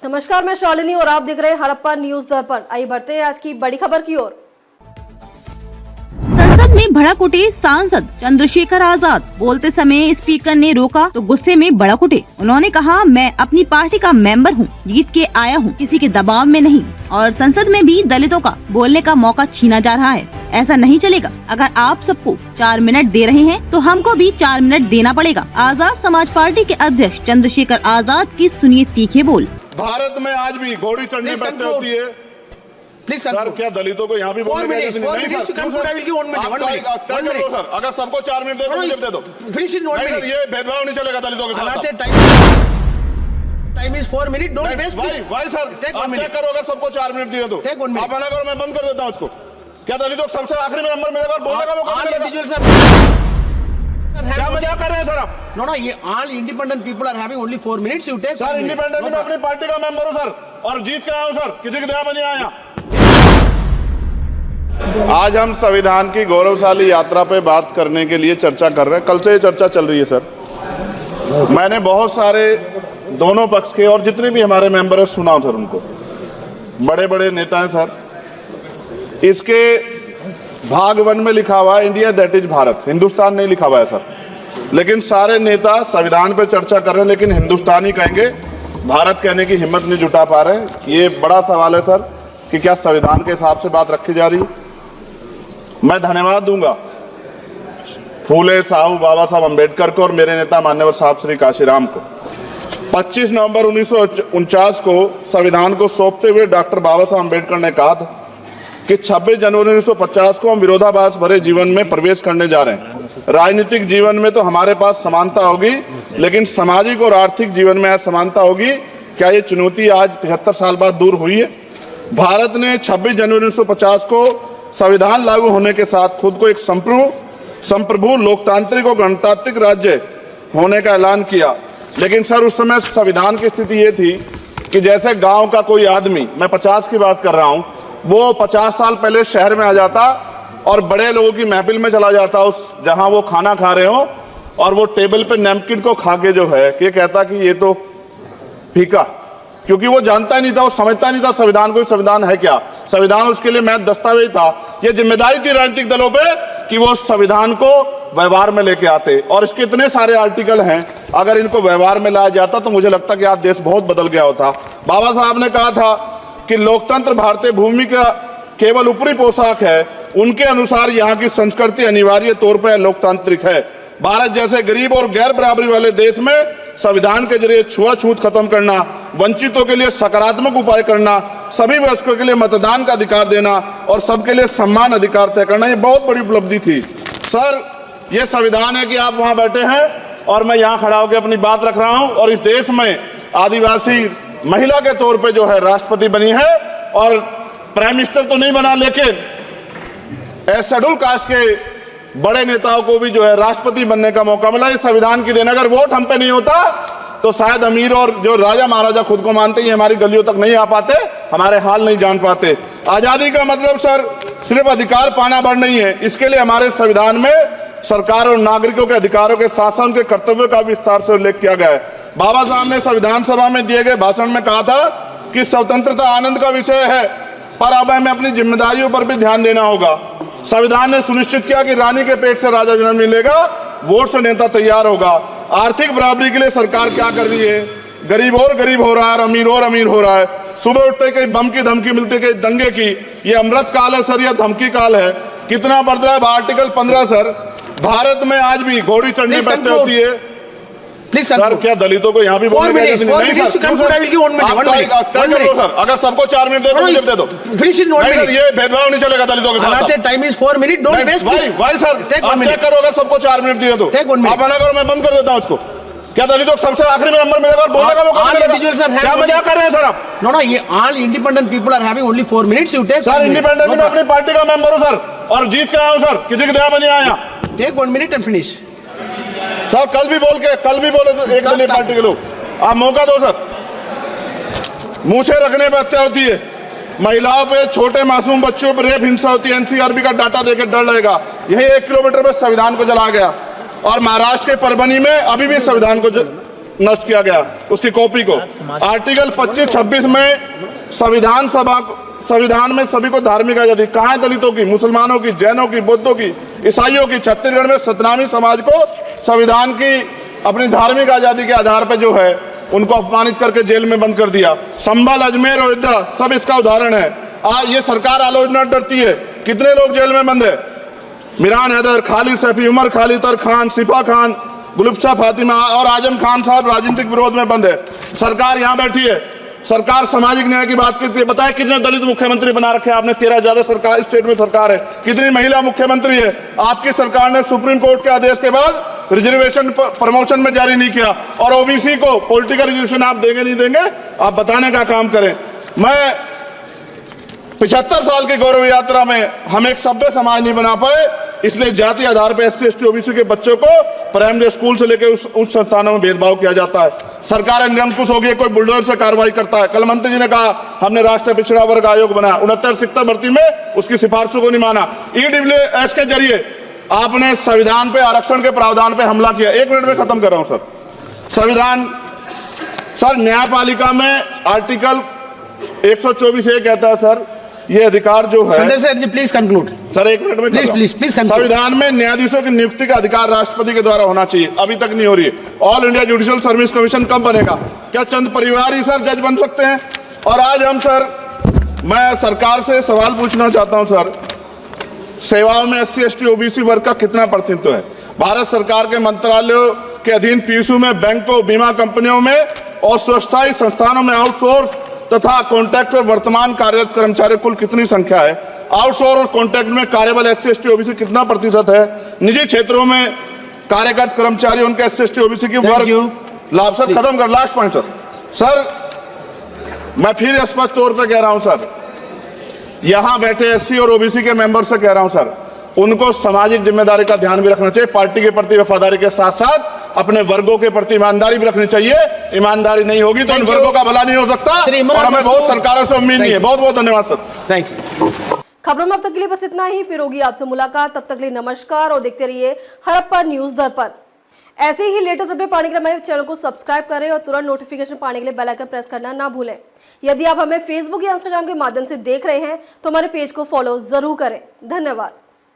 नमस्कार, मैं शालिनी और आप देख रहे हैं हड़प्पा न्यूज दर्पण। आइए बढ़ते हैं आज की बड़ी खबर की ओर। संसद में भड़क उठे सांसद चंद्रशेखर आजाद। बोलते समय स्पीकर ने रोका तो गुस्से में भड़क उठे। उन्होंने कहा, मैं अपनी पार्टी का मेंबर हूं, जीत के आया हूं, किसी के दबाव में नहीं। और संसद में भी दलितों का बोलने का मौका छीना जा रहा है। ऐसा नहीं चलेगा। अगर आप सबको 4 मिनट दे रहे हैं तो हमको भी 4 मिनट देना पड़ेगा। आजाद समाज पार्टी के अध्यक्ष चंद्रशेखर आजाद की सुनिए तीखे बोल। भारत में आज भी घोड़ी चढ़ने बंद होती है। प्लीज सर, क्या दलितों को यहाँ भी बोलने का जैसे नहीं सर? सर, अगर सबको 4 मिनट दे दो ये भेदभाव नहीं चलेगा दलितों के साथ। Time is 4 minute, don't waste. भाई सर, आप क्या करो अगर सबको 4 मिनट दिए तो? आप मना करो, मैं बंद कर देता हूँ उसको। क्या दलितों को सबसे आखिरी में नंबर मिलेगा और बोलने का मौका मिलेगा? क्या मजाक कर रहे हैं सर आप? नो, ये all independent people are having only 4 minutes. You take. Sir, independent में अपनी पार्टी का मेंबर हूँ सर, और जीत के आया हूँ सर, किसी की दया में नहीं आया। आज हम संविधान की गौरवशाली यात्रा पे बात करने के लिए चर्चा कर रहे हैं। कल से ये चर्चा चल रही है सर। मैंने बहुत सारे दोनों पक्ष के और जितने भी हमारे मेंबर हैं सुना सर, उनको बड़े बड़े नेता हैं सर। इसके भाग 1 में लिखा हुआ है India that is Bharat, Hindustan नहीं लिखा हुआ है सर। लेकिन सारे नेता संविधान पे चर्चा कर रहे हैं, लेकिन हिंदुस्तान ही कहेंगे, भारत कहने की हिम्मत नहीं जुटा पा रहे हैं। ये बड़ा सवाल है सर कि क्या संविधान के हिसाब से बात रखी जा रही है। मैं धन्यवाद दूंगा फूले साहब बाबा साहब अम्बेडकर को और मेरे नेता मान्यवर साहब श्री काशीराम को। 25 नवंबर 1949 को संविधान को सौंपते हुए डॉक्टर बाबा साहब अम्बेडकर ने कहा था कि 26 जनवरी 1950 को हम विरोधाभास भरे जीवन में प्रवेश करने जा रहे हैं। राजनीतिक जीवन में तो हमारे पास समानता होगी, लेकिन सामाजिक और आर्थिक जीवन में असमानता होगी। क्या ये चुनौती आज 75 साल बाद दूर हुई है? भारत ने 26 जनवरी 1950 को संविधान लागू होने के साथ खुद को एक संप्रभु लोकतांत्रिक और गणतांत्रिक राज्य होने का ऐलान किया। लेकिन सर, उस समय संविधान की स्थिति ये थी कि जैसे गांव का कोई आदमी, मैं 50 की बात कर रहा हूं, वो 50 साल पहले शहर में आ जाता और बड़े लोगों की महफिल में चला जाता, उस जहां वो खाना खा रहे हो, और वो टेबल पे नैपकिन को खा के जो है कि कहता कि ये तो फीका, क्योंकि वो जानता नहीं था, वो समझता नहीं था संविधान को, संविधान है क्या। संविधान उसके लिए महज दस्तावेज था। ये जिम्मेदारी थी राजनीतिक दलों पे कि वो संविधान को व्यवहार में लेके आते। और इसके इतने सारे आर्टिकल हैं, अगर इनको व्यवहार में लाया जाता तो मुझे लगता कि आज देश बहुत बदल गया होता। बाबा साहब ने कहा था कि लोकतंत्र भारतीय भूमि का केवल ऊपरी पोशाक है। उनके अनुसार यहाँ की संस्कृति अनिवार्य तौर पर लोकतांत्रिक है। भारत जैसे गरीब और गैर बराबरी वाले देश में संविधान के जरिए छुआछूत खत्म करना, वंचितों के लिए सकारात्मक उपाय करना, सभी वयस्कों के लिए मतदान का अधिकार देना और सबके लिए सम्मान अधिकार तय करना, ये बहुत बड़ी उपलब्धि थी सर। ये संविधान है कि आप वहां बैठे हैं और मैं यहाँ खड़ा होकर अपनी बात रख रहा हूं, और इस देश में आदिवासी महिला के तौर पे जो है राष्ट्रपति बनी है, और प्राइम मिनिस्टर तो नहीं बना, लेकिन शेड्यूल कास्ट के बड़े नेताओं को भी जो है राष्ट्रपति बनने का मौका मिला। इस संविधान की देन, अगर वोट हम पे नहीं होता तो शायद अमीर और जो राजा महाराजा खुद को मानते हैं हमारी गलियों तक नहीं आ पाते, हमारे हाल नहीं जान पाते। आजादी का मतलब सर सिर्फ अधिकार पाना भर नहीं है, इसके लिए हमारे संविधान में सरकार और नागरिकों के अधिकारों के शासन के कर्तव्यों का विस्तार से उल्लेख किया गया है। बाबा साहब ने संविधान सभा में दिए गए भाषण में कहा था कि स्वतंत्रता आनंद का विषय है, पर अब हमें अपनी जिम्मेदारियों पर भी ध्यान देना होगा। संविधान ने सुनिश्चित किया कि रानी के पेट से राजा जन्म नहीं लेगा, वोट से नेता तैयार होगा। आर्थिक बराबरी के लिए सरकार क्या कर रही है? गरीब और गरीब हो रहा है, अमीर और अमीर हो रहा है। सुबह उठते कहीं बम की धमकी मिलती, कहीं दंगे की। ये अमृत काल है सर या धमकी काल है? कितना बढ़ रहा है आर्टिकल 15 सर। भारत में आज भी घोड़ी चढ़ने बैठते होती है। प्लीज सर, क्या दलितों को यहाँ भी बोलने का जैसे नहीं सर? सर, अगर सबको 4 मिनट दे दो सर, ये भेदभाव नहीं चलेगा दलितों के साथ। Time is 4 minute, don't waste. भाई सर, आप चेक करो, अगर सबको 4 मिनट दिए तो आप मना करो, मैं बंद कर देता हूँ उसको। क्या दलितों को सबसे आखिरी में नंबर मिलेगा और बोलने का मौका मिलेगा? क्या मजाक कर रहे हैं सर आप? नो, ये all independent people are having only 4 minutes. You take. Sir, independent में अपनी पार्टी का मेंबर हूँ सर, और जीत के आया हूँ सर, किसी की दया में नहीं आया। Take 1 minute and finish. Sir, कल भी बोले तो एक दलीय पार्टी के लोग, आप मौका दो सर। मूछे रखने पर हत्या होती है, महिलाओं पे, छोटे मासूम बच्चों पर रेप हिंसा होती है। एनसीआरबी का डाटा देकर डर लगेगा। यही 1 किलोमीटर में संविधान को जलाया गया, और महाराष्ट्र के परभनी में अभी भी संविधान को नष्ट किया गया उसकी कॉपी को। आर्टिकल 25-26 में संविधान में सभी को धार्मिक आजादी, कहाँ है दलितों की, मुसलमानों की, जैनों की, बौद्धों की, ईसाइयों की? छत्तीसगढ़ में सतनामी समाज को संविधान की अपनी धार्मिक आजादी के आधार पर जो है उनको अपमानित करके जेल में बंद कर दिया। संभल, अजमेर, अयोध्या सब इसका उदाहरण है। ये सरकार आलोचना डरती है। कितने लोग जेल में बंद है? मिरान हैदर, खालिद सैफी, उमर खालिद खान, सिफा खान, गुलफ्शा फातिमा और आजम खान साहब राजनीतिक विरोध में बंद है। सरकार यहाँ बैठी है, सरकार सामाजिक न्याय की बात करती है। बताए कितने दलित मुख्यमंत्री बना रखे हैं आपने? 13 ज्यादा सरकार स्टेट में सरकार है। कितनी महिला मुख्यमंत्री है? आपकी सरकार ने सुप्रीम कोर्ट के आदेश के बाद रिजर्वेशन प्रमोशन में जारी नहीं किया, और ओबीसी को पॉलिटिकल रिजर्वेशन आप देंगे नहीं देंगे, आप बताने का काम करें। मैं 75 साल की गौरव यात्रा में हम एक सभ्य समाज नहीं बना पाए, इसलिए जाति आधार पर SC ST OBC के बच्चों को प्राइमरी स्कूल से लेकर उच्च संस्थानों में भेदभाव किया जाता है। सरकार निरंकुश हो गई, कोई बुलडोजर से कार्रवाई करता है। कल मंत्री जी ने कहा हमने राष्ट्रीय पिछड़ा वर्ग आयोग बनाया, 69 शिक्षक भर्ती में उसकी सिफारिशों को नहीं माना। EWS के जरिए आपने संविधान पे आरक्षण के प्रावधान पे हमला किया। 1 मिनट में खत्म कर रहा हूं सर। संविधान सर, न्यायपालिका में आर्टिकल 124 ये कहता है सर, ये अधिकार जो है, Sanjay sir ji please conclude sir 1 minute में प्लीज संविधान में न्यायाधीशों की नियुक्ति का अधिकार राष्ट्रपति के द्वारा होना चाहिए, अभी तक नहीं हो रही है। All India judicial service commission कब बनेगा? क्या चंद परिवार ही सर जज बन सकते हैं? और आज हम सर, मैं सरकार से सवाल पूछना चाहता हूं सर, सेवाओं में SC ST OBC वर्ग का कितना प्रतिनिधित्व है? भारत सरकार के मंत्रालयों के अधीन PSU में, बैंकों, बीमा कंपनियों में और स्वास्थ्य संस्थानों में आउटसोर्स तथा कॉन्ट्रैक्ट पर वर्तमान कार्यरत कर्मचारियों कुल कितनी संख्या है? आउटसोर्स और कॉन्ट्रैक्ट में कार्यबल SC ST OBC कितना प्रतिशत है? निजी क्षेत्रों में कार्यरत कर्मचारी उनके SC ST OBC की वर्ग लाभ। सर खत्म कर, लास्ट पॉइंट सर, मैं फिर स्पष्ट तौर पर कह रहा हूं सर, यहां बैठे SC और OBC के मेंबर से कह रहा हूं सर, उनको सामाजिक जिम्मेदारी का ध्यान भी रखना चाहिए। पार्टी के प्रति वफादारी के साथ साथ अपने वर्गों के प्रति ईमानदारी भी रखनी चाहिए। ईमानदारी नहीं होगी तो उन वर्गों का भला नहीं हो सकता, और हमें बहुत सरकारों से उम्मीद नहीं है। बहुत बहुत धन्यवाद सर। Thank you. खबरों में अब तक के लिए बस इतना ही, फिर होगी आपसे मुलाकात। तब तक के लिए नमस्कार और देखते रहिए हड़प्पा न्यूज दर्पण। ऐसे ही लेटेस्ट अपडेट पाने के लिए हमारे चैनल को सब्सक्राइब करें और तुरंत नोटिफिकेशन पाने के लिए बेल आइकन प्रेस करना ना भूलें। यदि आप हमें फेसबुक या इंस्टाग्राम के माध्यम से देख रहे हैं तो हमारे पेज को फॉलो जरूर करें। धन्यवाद।